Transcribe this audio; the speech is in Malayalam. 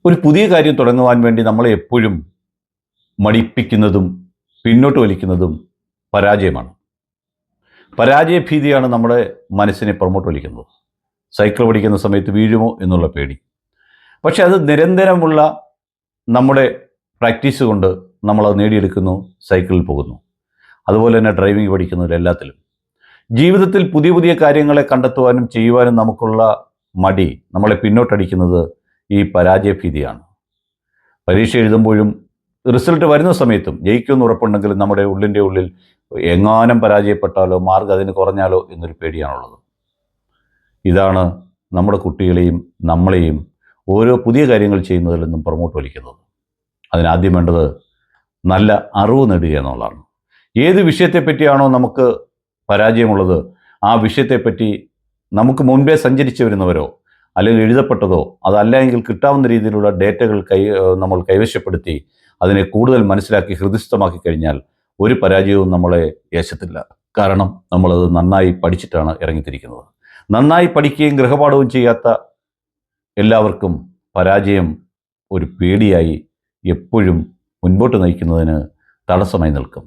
ഒരു പുതിയ കാര്യം തുടങ്ങുവാൻ വേണ്ടി നമ്മളെ എപ്പോഴും മടിപ്പിക്കുന്നതും പിന്നോട്ട് വലിക്കുന്നതും പരാജയമാണ്. പരാജയഭീതിയാണ് നമ്മുടെ മനസ്സിനെ പുറമോട്ട് വലിക്കുന്നത്. സൈക്കിൾ പഠിക്കുന്ന സമയത്ത് വീഴുമോ എന്നുള്ള പേടി. പക്ഷെ അത് നിരന്തരമുള്ള നമ്മുടെ പ്രാക്ടീസ് കൊണ്ട് നമ്മളത് നേടിയെടുക്കുന്നു, സൈക്കിളിൽ പോകുന്നു. അതുപോലെ തന്നെ ഡ്രൈവിംഗ് പഠിക്കുന്നതിൽ എല്ലാത്തിലും. ജീവിതത്തിൽ പുതിയ പുതിയ കാര്യങ്ങളെ കണ്ടെത്തുവാനും ചെയ്യുവാനും നമുക്കുള്ള മടി നമ്മളെ പിന്നോട്ടടിക്കുന്നത് ഈ പരാജയഭീതിയാണ്. പരീക്ഷ എഴുതുമ്പോഴും റിസൾട്ട് വരുന്ന സമയത്തും ജയിക്കുമെന്ന് ഉറപ്പുണ്ടെങ്കിലും നമ്മുടെ ഉള്ളിൻ്റെ ഉള്ളിൽ എങ്ങാനും പരാജയപ്പെട്ടാലോ മാർക്ക് അതിന് കുറഞ്ഞാലോ എന്നൊരു പേടിയാണുള്ളത്. ഇതാണ് നമ്മുടെ കുട്ടികളെയും നമ്മളെയും ഓരോ പുതിയ കാര്യങ്ങൾ ചെയ്യുന്നതിൽ നിന്നും പുറമോട്ട് വലിക്കുന്നത്. അതിനാദ്യം വേണ്ടത് നല്ല അറിവ് നേടുക എന്നുള്ളതാണ്. ഏത് വിഷയത്തെപ്പറ്റിയാണോ നമുക്ക് പരാജയമുള്ളത്, ആ വിഷയത്തെപ്പറ്റി നമുക്ക് മുൻപേ സഞ്ചരിച്ചു വരുന്നവരോ അല്ലെങ്കിൽ എഴുതപ്പെട്ടതോ അതല്ല എങ്കിൽ കിട്ടാവുന്ന രീതിയിലുള്ള ഡേറ്റകൾ നമ്മൾ കൈവശപ്പെടുത്തി അതിനെ കൂടുതൽ മനസ്സിലാക്കി ഹൃദിസ്ഥമാക്കി കഴിഞ്ഞാൽ ഒരു പരാജയവും നമ്മളെ യേശത്തില്ല. കാരണം നമ്മളത് നന്നായി പഠിച്ചിട്ടാണ് ഇറങ്ങിത്തിരിക്കുന്നത്. നന്നായി പഠിക്കുകയും ഗൃഹപാഠവും ചെയ്യാത്ത എല്ലാവർക്കും പരാജയം ഒരു പേടിയായി എപ്പോഴും മുൻപോട്ട് നയിക്കുന്നതിന് തടസ്സമായി നിൽക്കും.